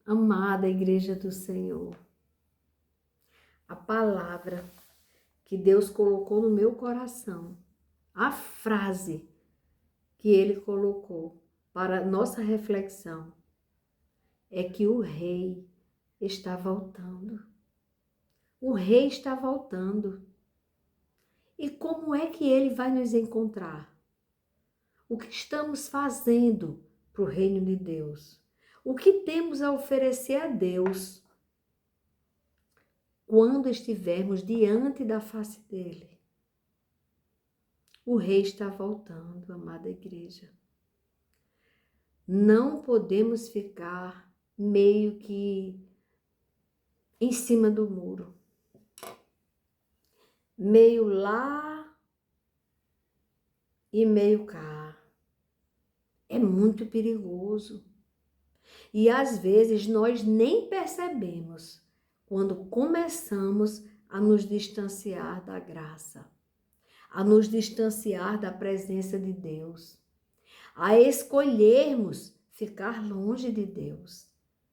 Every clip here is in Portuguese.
Amada Igreja do Senhor, a palavra que Deus colocou no meu coração, a frase que Ele colocou para nossa reflexão é que o Rei está voltando. O Rei está voltando. E como é que Ele vai nos encontrar? O que estamos fazendo para o reino de Deus? O que temos a oferecer a Deus quando estivermos diante da face dele? O Rei está voltando, amada igreja. Não podemos ficar meio que em cima do muro, meio lá e meio cá. É muito perigoso. E às vezes nós nem percebemos quando começamos a nos distanciar da graça, a nos distanciar da presença de Deus, a escolhermos ficar longe de Deus.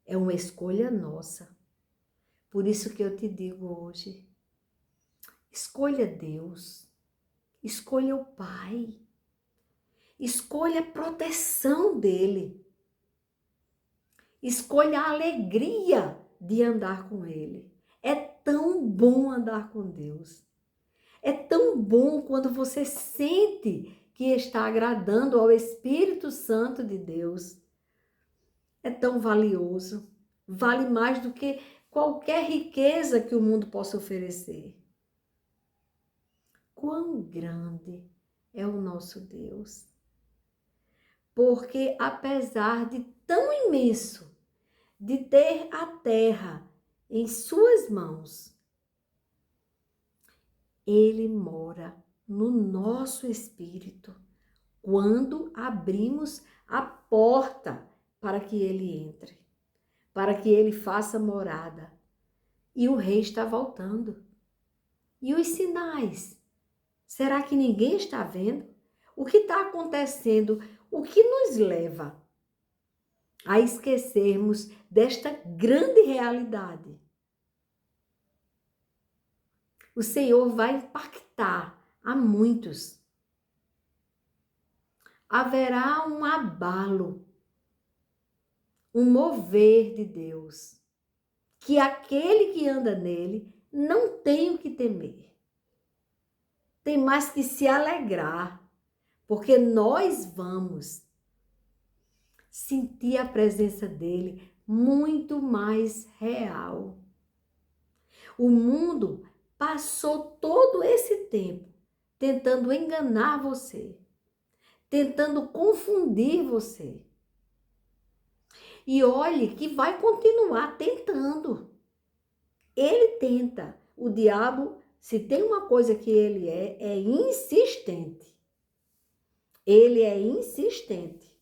É uma escolha nossa. Por isso que eu te digo hoje, escolha Deus, escolha o Pai, escolha a proteção dEle, escolha a alegria de andar com Ele. É tão bom andar com Deus. É tão bom quando você sente que está agradando ao Espírito Santo de Deus. É tão valioso. Vale mais do que qualquer riqueza que o mundo possa oferecer. Quão grande é o nosso Deus. Porque apesar de tão imenso, de ter a terra em suas mãos, Ele mora no nosso espírito quando abrimos a porta para que Ele entre, para que Ele faça morada. E o Rei está voltando. E os sinais? Será que ninguém está vendo? O que está acontecendo? O que nos leva a esquecermos desta grande realidade? O Senhor vai impactar a muitos. Haverá um abalo, um mover de Deus, que aquele que anda nele não tem o que temer. Tem mais que se alegrar, porque nós vamos sentir a presença dele muito mais real. O mundo passou todo esse tempo tentando enganar você, tentando confundir você. E olhe que vai continuar tentando. Ele tenta. O diabo, se tem uma coisa que ele é insistente. Ele é insistente.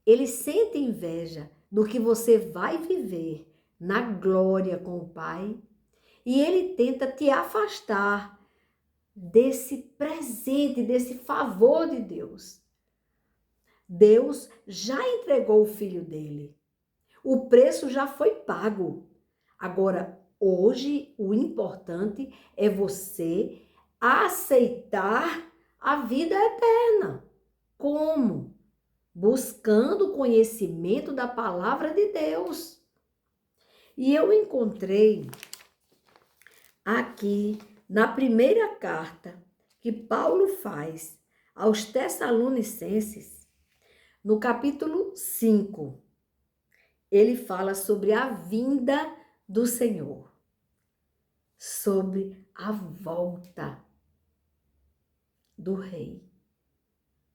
Ele sente inveja do que você vai viver na glória com o Pai. E ele tenta te afastar desse presente, desse favor de Deus. Deus já entregou o Filho dele. O preço já foi pago. Agora, hoje, o importante é você aceitar a vida eterna. Como? Buscando o conhecimento da palavra de Deus. E eu encontrei aqui na primeira carta que Paulo faz aos Tessalonicenses, no capítulo 5, ele fala sobre a vinda do Senhor, sobre a volta do Rei,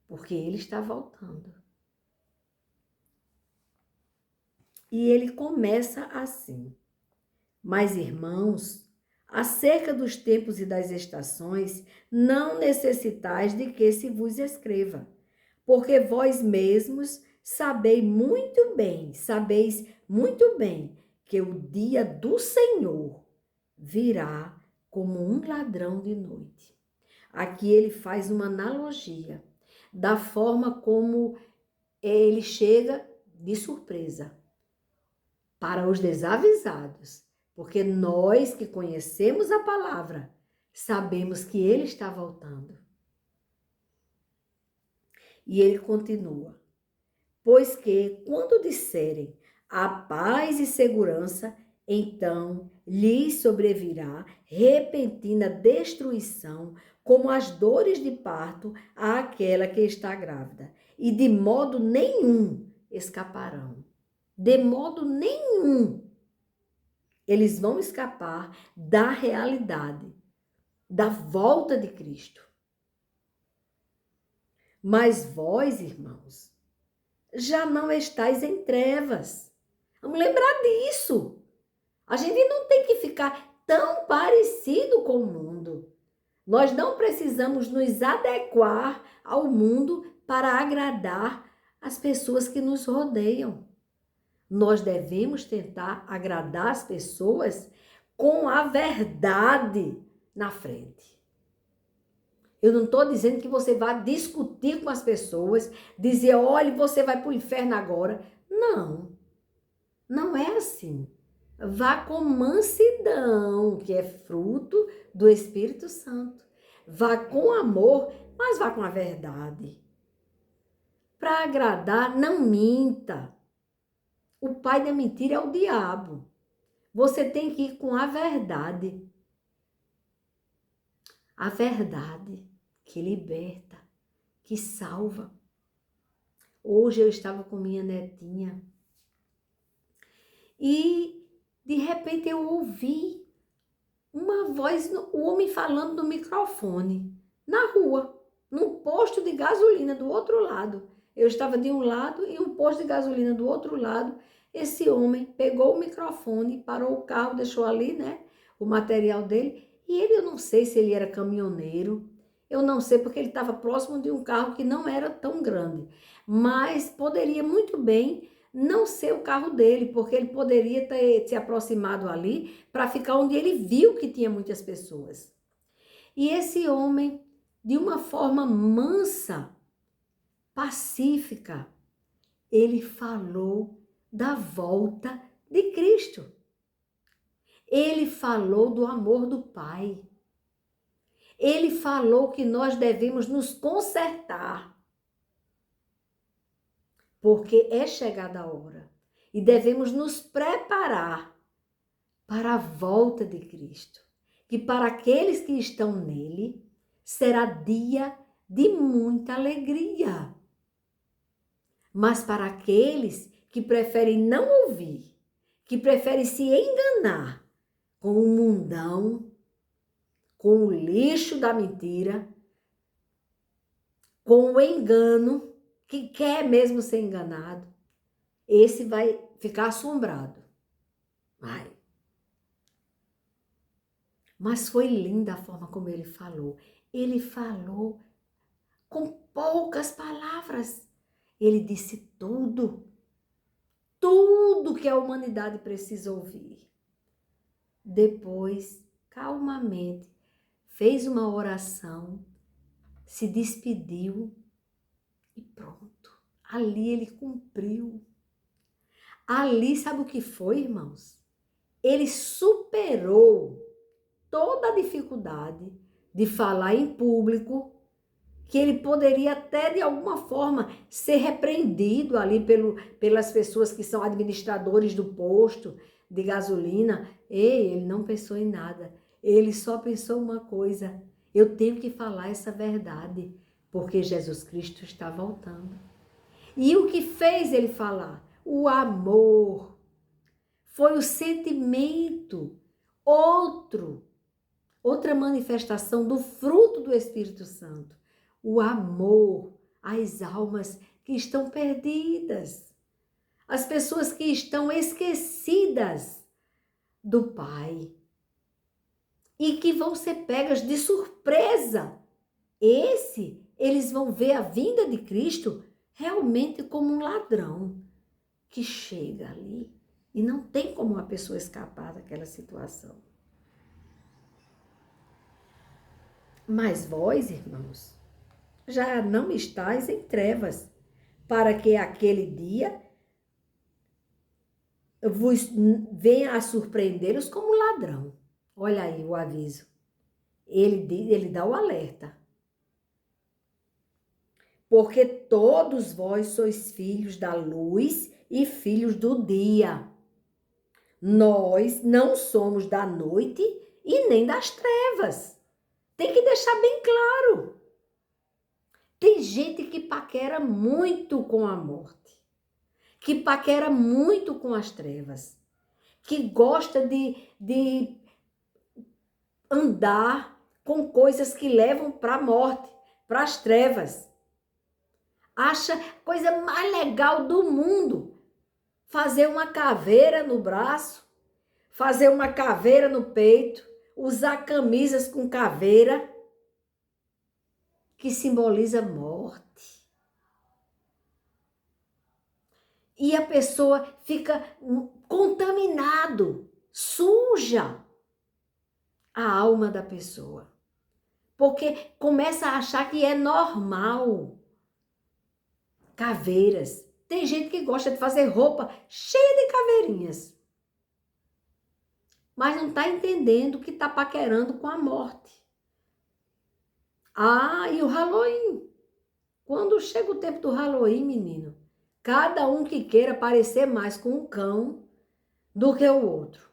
porque ele está voltando. E ele começa assim: mas, irmãos, acerca dos tempos e das estações, não necessitais de que se vos escreva, porque vós mesmos sabeis muito bem que o dia do Senhor virá como um ladrão de noite. Aqui ele faz uma analogia da forma como ele chega de surpresa para os desavisados, porque nós que conhecemos a palavra, sabemos que ele está voltando. E ele continua: pois que, quando disserem a paz e segurança, então lhes sobrevirá repentina destruição, como as dores de parto àquela que está grávida, e de modo nenhum escaparão. De modo nenhum eles vão escapar da realidade, da volta de Cristo. Mas vós, irmãos, já não estáis em trevas. Vamos lembrar disso. A gente não tem que ficar tão parecido com o mundo. Nós não precisamos nos adequar ao mundo para agradar as pessoas que nos rodeiam. Nós devemos tentar agradar as pessoas com a verdade na frente. Eu não estou dizendo que você vá discutir com as pessoas, dizer, olha, você vai para o inferno agora. Não, não é assim. Vá com mansidão, que é fruto do Espírito Santo. Vá com amor, mas vá com a verdade. Para agradar, não minta. O pai da mentira é o diabo. Você tem que ir com a verdade. A verdade que liberta, que salva. Hoje eu estava com minha netinha e de repente eu ouvi uma voz, o homem falando no microfone, na rua, num posto de gasolina do outro lado. Eu estava de um lado e um posto de gasolina do outro lado. Esse homem pegou o microfone, parou o carro, deixou ali, né, o material dele. E ele, eu não sei se ele era caminhoneiro, eu não sei porque ele estava próximo de um carro que não era tão grande. Mas poderia muito bem não ser o carro dele, porque ele poderia ter se aproximado ali para ficar onde ele viu que tinha muitas pessoas. E esse homem, de uma forma mansa, pacífica, ele falou da volta de Cristo. Ele falou do amor do Pai. Ele falou que nós devemos nos consertar, porque é chegada a hora e devemos nos preparar para a volta de Cristo, que para aqueles que estão nele será dia de muita alegria. Mas para aqueles que preferem não ouvir, que preferem se enganar com o mundão, com o lixo da mentira, com o engano, que quer mesmo ser enganado, esse vai ficar assombrado. Vai. Mas foi linda a forma como ele falou. Ele falou com poucas palavras. Ele disse tudo. Tudo que a humanidade precisa ouvir. Depois, calmamente, fez uma oração, se despediu e pronto. Ali ele cumpriu. Ali, sabe o que foi, irmãos? Ele superou toda a dificuldade de falar em público, que ele poderia até, de alguma forma, ser repreendido ali pelas pessoas que são administradores do posto de gasolina. Ele não pensou em nada. Ele só pensou uma coisa: eu tenho que falar essa verdade, porque Jesus Cristo está voltando. E o que fez ele falar? O amor. Foi o sentimento. Outra manifestação do fruto do Espírito Santo. O amor às almas que estão perdidas. As pessoas que estão esquecidas do Pai. E que vão ser pegas de surpresa. Eles vão ver a vinda de Cristo realmente como um ladrão que chega ali e não tem como uma pessoa escapar daquela situação. Mas vós, irmãos, já não estáis em trevas, para que aquele dia vos venha a surpreendê-los como ladrão. Olha aí o aviso. Ele dá o alerta. Porque todos vós sois filhos da luz e filhos do dia. Nós não somos da noite e nem das trevas. Tem que deixar bem claro. Tem gente que paquera muito com a morte, que paquera muito com as trevas, que gosta de andar com coisas que levam para a morte, para as trevas. Acha coisa mais legal do mundo fazer uma caveira no braço, fazer uma caveira no peito, usar camisas com caveira, que simboliza morte. E a pessoa fica contaminado, suja a alma da pessoa. Porque começa a achar que é normal. Caveiras. Tem gente que gosta de fazer roupa cheia de caveirinhas. Mas não está entendendo que está paquerando com a morte. Ah, e o Halloween. Quando chega o tempo do Halloween, menino, cada um que queira parecer mais com um cão do que o outro.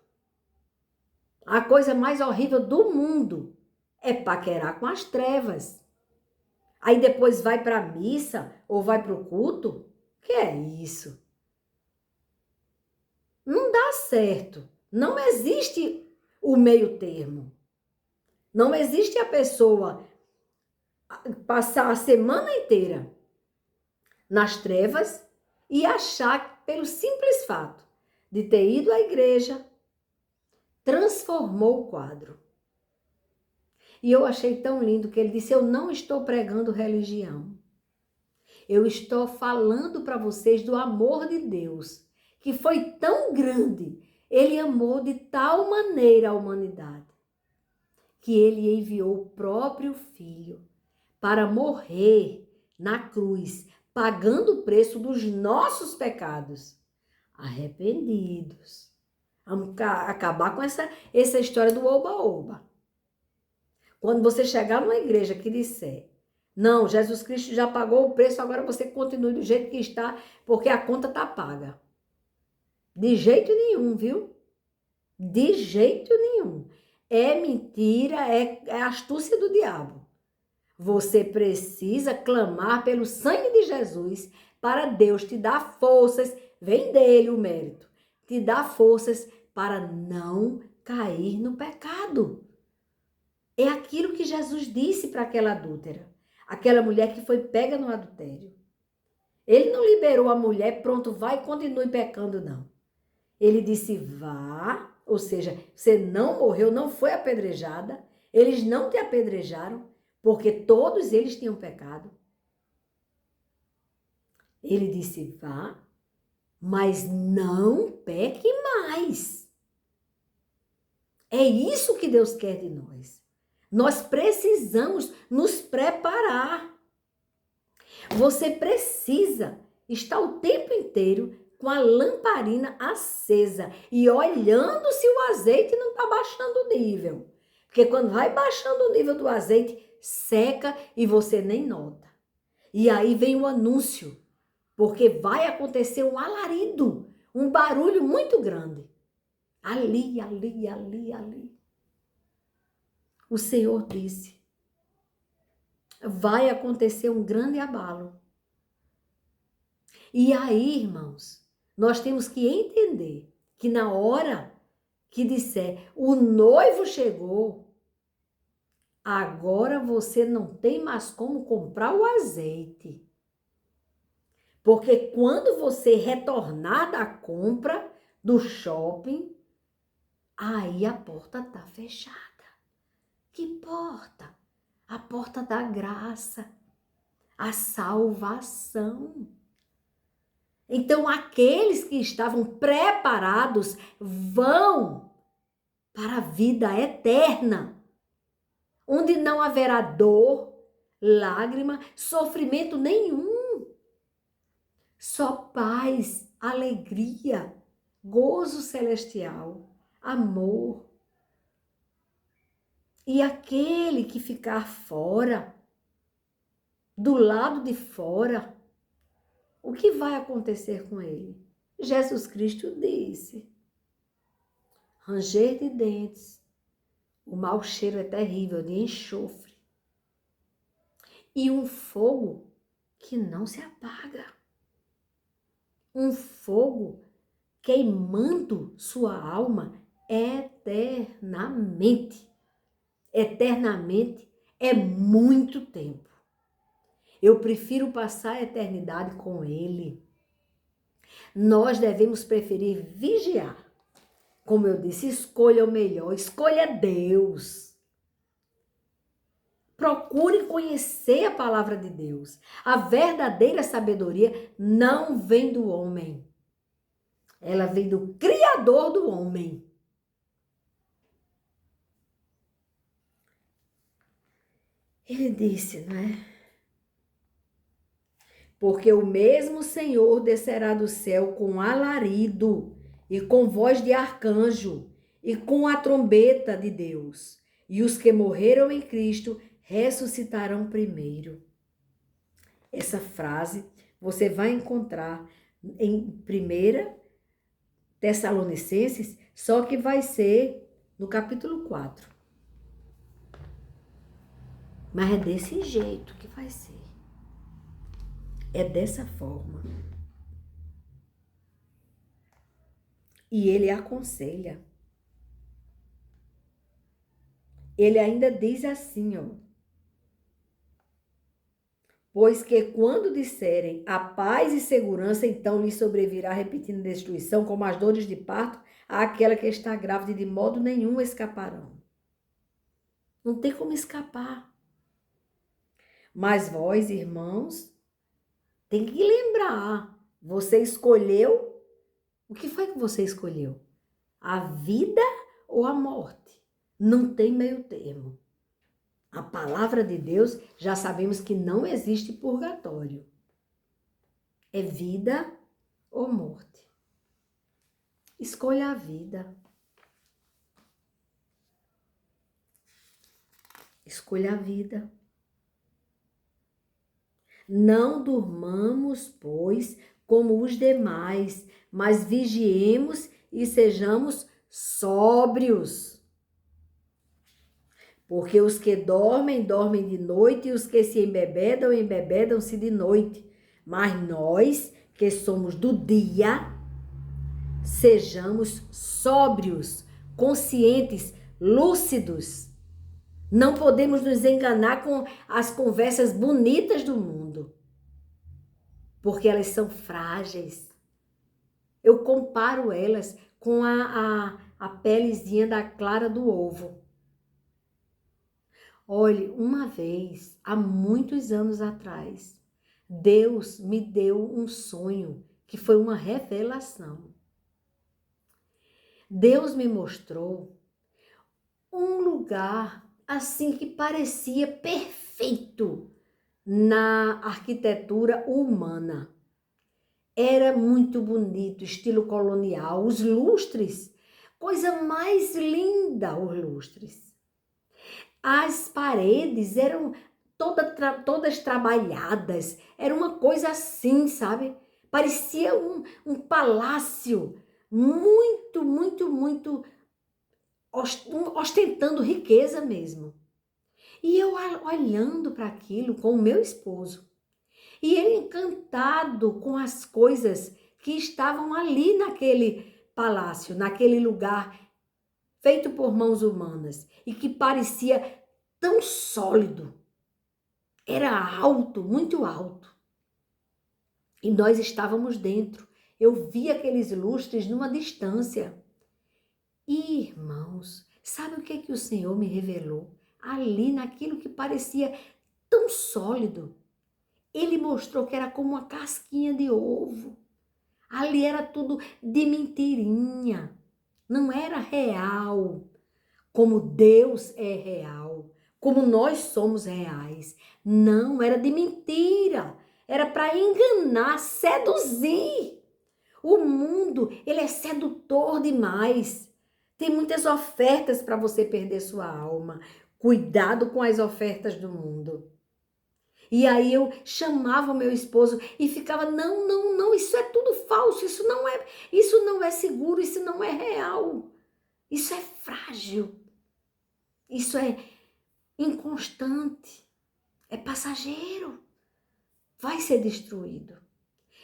A coisa mais horrível do mundo é paquerar com as trevas. Aí depois vai para a missa ou vai para o culto. Que é isso? Não dá certo. Não existe o meio termo. Não existe a pessoa passar a semana inteira nas trevas e achar que, pelo simples fato de ter ido à igreja, transformou o quadro. E eu achei tão lindo que ele disse: eu não estou pregando religião. Eu estou falando para vocês do amor de Deus, que foi tão grande. Ele amou de tal maneira a humanidade, que ele enviou o próprio Filho para morrer na cruz, pagando o preço dos nossos pecados. Arrependidos. Vamos acabar com essa história do oba-oba. Quando você chegar numa igreja que disser: não, Jesus Cristo já pagou o preço, agora você continue do jeito que está, porque a conta está paga. De jeito nenhum, viu? De jeito nenhum. É mentira, é astúcia do diabo. Você precisa clamar pelo sangue de Jesus para Deus te dar forças, vem dele o mérito, te dar forças para não cair no pecado. É aquilo que Jesus disse para aquela adúltera, aquela mulher que foi pega no adultério. Ele não liberou a mulher, pronto, vai e continue pecando, não. Ele disse: vá, ou seja, você não morreu, não foi apedrejada, eles não te apedrejaram, porque todos eles tinham pecado. Ele disse: vá, mas não peque mais. É isso que Deus quer de nós. Nós precisamos nos preparar. Você precisa estar o tempo inteiro com a lamparina acesa e olhando se o azeite não está baixando o nível. Porque quando vai baixando o nível do azeite, seca e você nem nota. E aí vem o anúncio, porque vai acontecer um alarido, um barulho muito grande. Ali. O Senhor disse: vai acontecer um grande abalo. E aí, irmãos, nós temos que entender que na hora que disser o noivo chegou, agora você não tem mais como comprar o azeite. Porque quando você retornar da compra do shopping, aí a porta está fechada. Que porta? A porta da graça, a salvação. Então, aqueles que estavam preparados vão para a vida eterna, onde não haverá dor, lágrima, sofrimento nenhum. Só paz, alegria, gozo celestial, amor. E aquele que ficar fora, do lado de fora, o que vai acontecer com ele? Jesus Cristo disse: ranger de dentes, o mau cheiro é terrível, de enxofre, e um fogo que não se apaga. Um fogo queimando sua alma eternamente. Eternamente é muito tempo. Eu prefiro passar a eternidade com Ele. Nós devemos preferir vigiar. Como eu disse, escolha o melhor, escolha Deus. Procure conhecer a palavra de Deus. A verdadeira sabedoria não vem do homem. Ela vem do Criador do homem. Ele disse, não é? Porque o mesmo Senhor descerá do céu com alarido e com voz de arcanjo e com a trombeta de Deus. E os que morreram em Cristo ressuscitarão primeiro. Essa frase você vai encontrar em 1 Tessalonicenses, só que vai ser no capítulo 4. Mas é desse jeito que vai ser. É dessa forma. E ele aconselha. Ele ainda diz assim, ó. Pois que quando disserem a paz e segurança, então lhes sobrevirá repetindo destruição, como as dores de parto, àquela que está grávida, e de modo nenhum escaparão. Não tem como escapar. Mas vós, irmãos, tem que lembrar, você escolheu, o que foi que você escolheu? A vida ou a morte? Não tem meio termo. A palavra de Deus, já sabemos que não existe purgatório. É vida ou morte. Escolha a vida. Escolha a vida. Não durmamos, pois, como os demais, mas vigiemos e sejamos sóbrios. Porque os que dormem, dormem de noite, e os que se embebedam, embebedam-se de noite. Mas nós, que somos do dia, sejamos sóbrios, conscientes, lúcidos. Não podemos nos enganar com as conversas bonitas do mundo, porque elas são frágeis. Eu comparo elas com a pelezinha da clara do ovo. Olhe, uma vez, há muitos anos atrás, Deus me deu um sonho que foi uma revelação. Deus me mostrou um lugar assim que parecia perfeito na arquitetura humana. Era muito bonito, estilo colonial, os lustres, coisa mais linda, os lustres. As paredes eram todas trabalhadas, era uma coisa assim, sabe? Parecia um palácio muito, muito, muito ostentando riqueza mesmo. E eu olhando para aquilo com o meu esposo. E ele encantado com as coisas que estavam ali naquele palácio, naquele lugar feito por mãos humanas e que parecia tão sólido. Era alto, muito alto. E nós estávamos dentro. Eu vi aqueles lustres numa distância. E, irmãos, sabe o que o Senhor me revelou? Ali, naquilo que parecia tão sólido. Ele mostrou que era como uma casquinha de ovo. Ali era tudo de mentirinha. Não era real. Como Deus é real. Como nós somos reais. Não, era de mentira. Era para enganar, seduzir. O mundo, ele é sedutor demais. Tem muitas ofertas para você perder sua alma. Cuidado com as ofertas do mundo. E aí eu chamava o meu esposo e ficava, não, não, não, isso é tudo falso, isso não é seguro, isso não é real. Isso é frágil. Isso é inconstante. É passageiro. Vai ser destruído.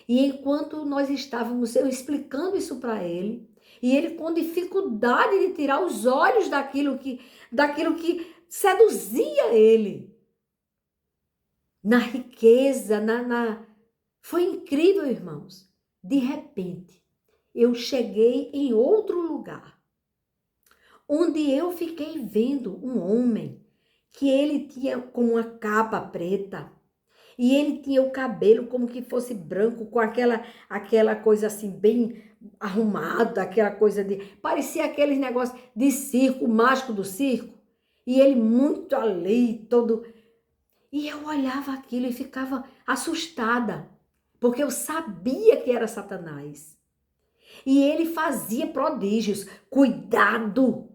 E enquanto nós estávamos, eu explicando isso para ele, e ele com dificuldade de tirar os olhos daquilo que seduzia ele. Na riqueza, Foi incrível, irmãos. De repente, eu cheguei em outro lugar, onde eu fiquei vendo um homem que ele tinha como uma capa preta, e ele tinha o cabelo como que fosse branco, com aquela coisa assim, bem arrumada, aquela coisa de... Parecia aqueles negócios de circo, mágico do circo. E ele muito ali, todo... E eu olhava aquilo e ficava assustada, porque eu sabia que era Satanás. E ele fazia prodígios. Cuidado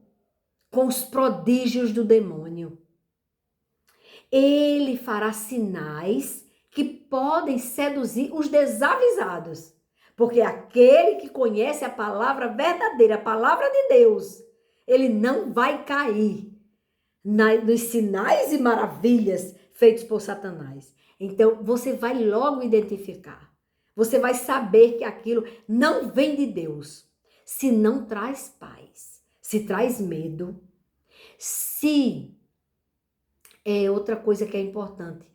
com os prodígios do demônio. Ele fará sinais que podem seduzir os desavisados. Porque aquele que conhece a palavra verdadeira, a palavra de Deus, ele não vai cair nos sinais e maravilhas feitos por Satanás. Então, você vai logo identificar. Você vai saber que aquilo não vem de Deus. Se não traz paz, se traz medo, se... outra coisa que é importante.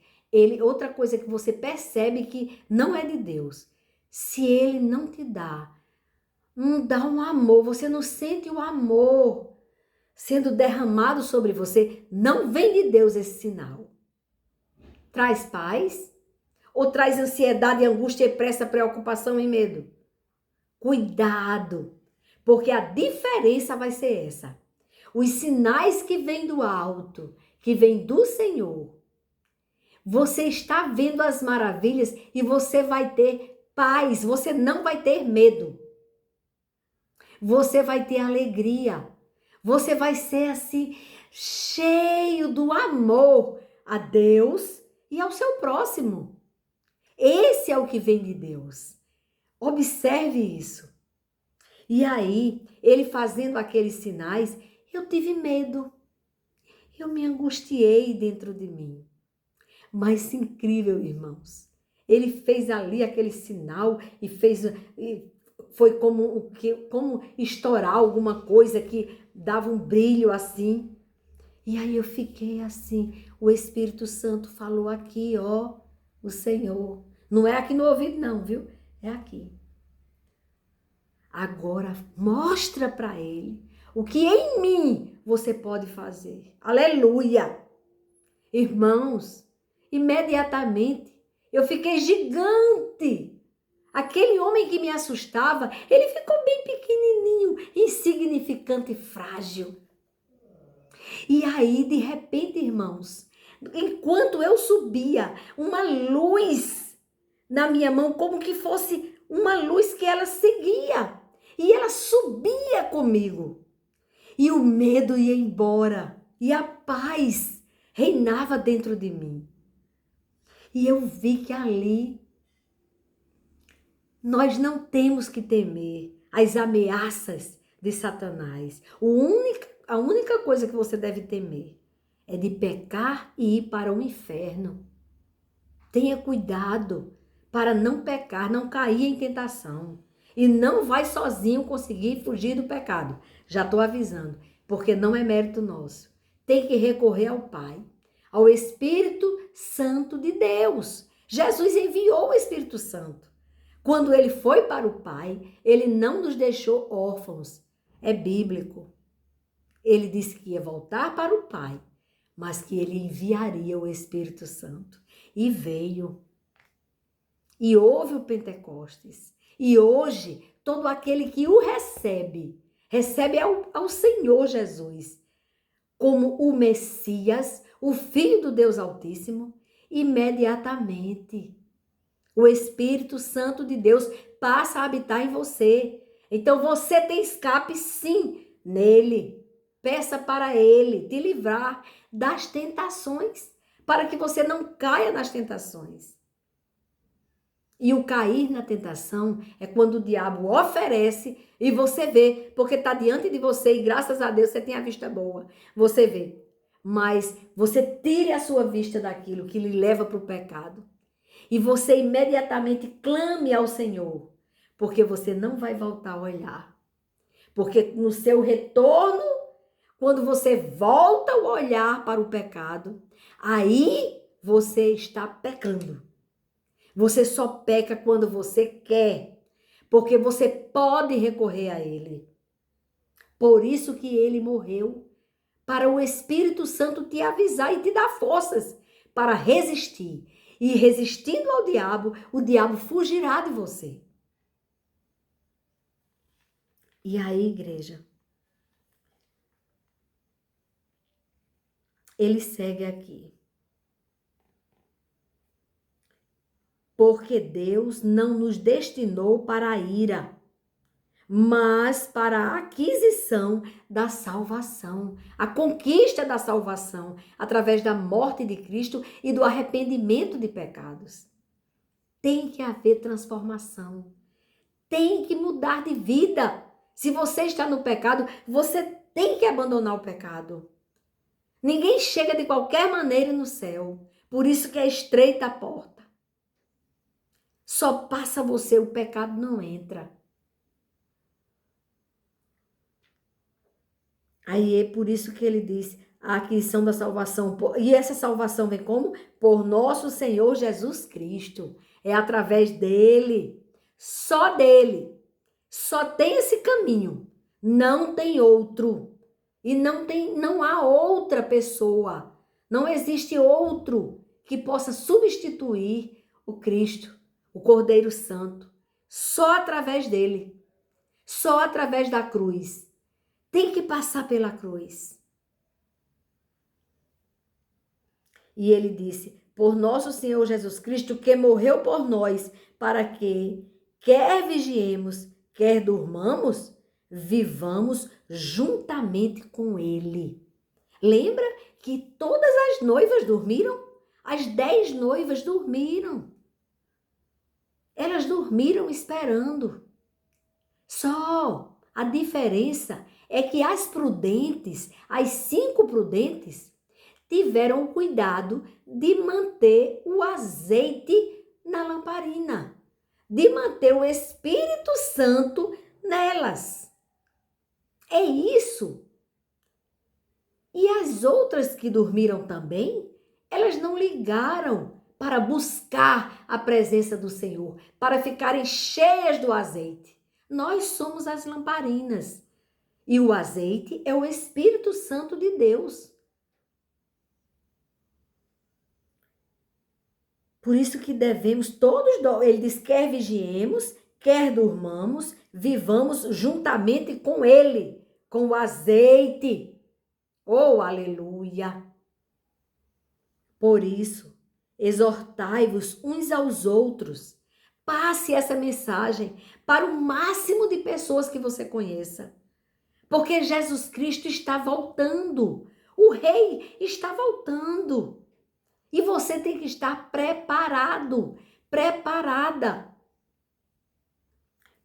Outra coisa que você percebe que não é de Deus. Se ele não te dá um amor, você não sente o amor sendo derramado sobre você, não vem de Deus esse sinal. Traz paz ou traz ansiedade, angústia, pressa, preocupação e medo? Cuidado, porque a diferença vai ser essa. Os sinais que vêm do alto, que vêm do Senhor, você está vendo as maravilhas e você vai ter paz, você não vai ter medo. Você vai ter alegria. Você vai ser assim, cheio do amor a Deus e ao seu próximo. Esse é o que vem de Deus. Observe isso. E aí, ele fazendo aqueles sinais, eu tive medo. Eu me angustiei dentro de mim. Mas incrível, irmãos. Ele fez ali aquele sinal e foi como estourar alguma coisa que dava um brilho assim. E aí eu fiquei assim, o Espírito Santo falou aqui, ó, o Senhor. Não é aqui no ouvido não, viu? É aqui. Agora mostra para ele o que em mim você pode fazer. Aleluia! Irmãos, imediatamente eu fiquei gigante. Aquele homem que me assustava, ele ficou bem pequenininho, insignificante e frágil. E aí, de repente, irmãos, enquanto eu subia, uma luz na minha mão, como que fosse uma luz que ela seguia. E ela subia comigo. E o medo ia embora. E a paz reinava dentro de mim. E eu vi que ali nós não temos que temer as ameaças de Satanás. A única coisa que você deve temer é de pecar e ir para o inferno. Tenha cuidado para não pecar, não cair em tentação. E não vai sozinho conseguir fugir do pecado. Já estou avisando, porque não é mérito nosso. Tem que recorrer ao Pai, ao Espírito Santo de Deus. Jesus enviou o Espírito Santo. Quando ele foi para o Pai, ele não nos deixou órfãos. É bíblico. Ele disse que ia voltar para o Pai, mas que ele enviaria o Espírito Santo. E veio. E houve o Pentecostes. E hoje, todo aquele que o recebe ao Senhor Jesus como o Messias, o Filho do Deus Altíssimo, imediatamente o Espírito Santo de Deus passa a habitar em você. Então você tem escape sim nele. Peça para ele te livrar das tentações, para que você não caia nas tentações. E o cair na tentação é quando o diabo oferece e você vê, porque está diante de você e graças a Deus você tem a vista boa. Você vê. Mas você tire a sua vista daquilo que lhe leva para o pecado. E você imediatamente clame ao Senhor, porque você não vai voltar a olhar. Porque no seu retorno, quando você volta o olhar para o pecado, aí você está pecando. Você só peca quando você quer, porque você pode recorrer a ele. Por isso que ele morreu, para o Espírito Santo te avisar e te dar forças para resistir. E resistindo ao diabo, o diabo fugirá de você. E aí, igreja, ele segue aqui. Porque Deus não nos destinou para a ira, mas para a aquisição da salvação, a conquista da salvação, através da morte de Cristo e do arrependimento de pecados. Tem que haver transformação. Tem que mudar de vida. Se você está no pecado, você tem que abandonar o pecado. Ninguém chega de qualquer maneira no céu. Por isso que é estreita a porta. Só passa você, o pecado não entra. Aí é por isso que ele diz a aquisição da salvação. E essa salvação vem como? Por nosso Senhor Jesus Cristo. É através dele. Só dele. Só tem esse caminho. Não tem outro. E não há outra pessoa. Não existe outro que possa substituir o Cristo, o Cordeiro Santo. Só através dele. Só através da cruz. Tem que passar pela cruz. E ele disse, por nosso Senhor Jesus Cristo, que morreu por nós, para que, quer vigiemos, quer durmamos, vivamos juntamente com ele. Lembra que todas as noivas dormiram? As 10 noivas dormiram. Elas dormiram esperando. Só a diferença é que as prudentes, as 5 prudentes, tiveram o cuidado de manter o azeite na lamparina, de manter o Espírito Santo nelas. É isso. E as outras que dormiram também, elas não ligaram para buscar a presença do Senhor, para ficarem cheias do azeite. Nós somos as lamparinas. E o azeite é o Espírito Santo de Deus. Por isso que devemos todos, ele diz, quer vigiemos, quer durmamos, vivamos juntamente com ele, com o azeite. Oh, aleluia! Por isso, exortai-vos uns aos outros. Passe essa mensagem para o máximo de pessoas que você conheça. Porque Jesus Cristo está voltando. O Rei está voltando. E você tem que estar preparado, preparada.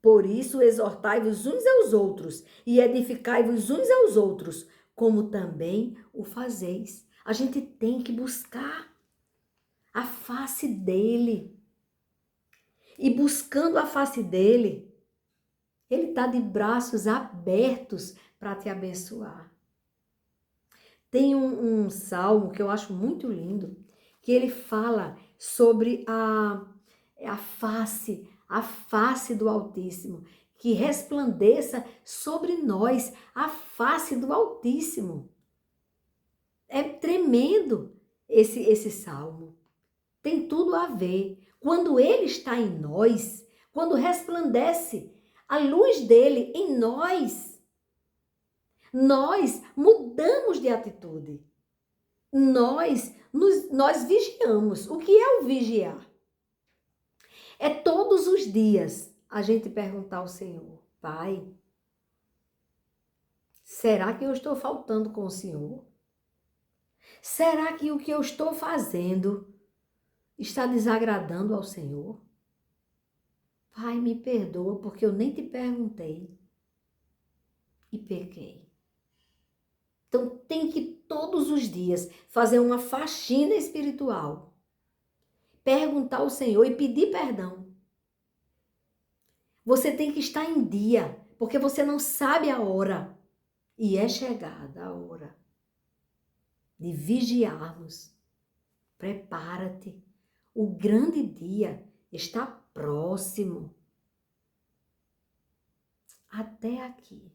Por isso, exortai-vos uns aos outros e edificai-vos uns aos outros, como também o fazeis. A gente tem que buscar a face dele. E buscando a face dele, ele está de braços abertos para te abençoar. Tem um salmo que eu acho muito lindo, que ele fala sobre a face do Altíssimo, que resplandeça sobre nós a face do Altíssimo. É tremendo esse salmo. Tem tudo a ver. Quando ele está em nós, quando resplandece a luz dele em nós mudamos de atitude. Nós vigiamos. O que é o vigiar? É todos os dias a gente perguntar ao Senhor: Pai, será que eu estou faltando com o Senhor? Será que o que eu estou fazendo está desagradando ao Senhor? Pai, me perdoa porque eu nem te perguntei e pequei. Então tem que todos os dias fazer uma faxina espiritual, perguntar ao Senhor e pedir perdão. Você tem que estar em dia, porque você não sabe a hora. E é chegada a hora de vigiarmos. Prepara-te. O grande dia está próximo. Até aqui.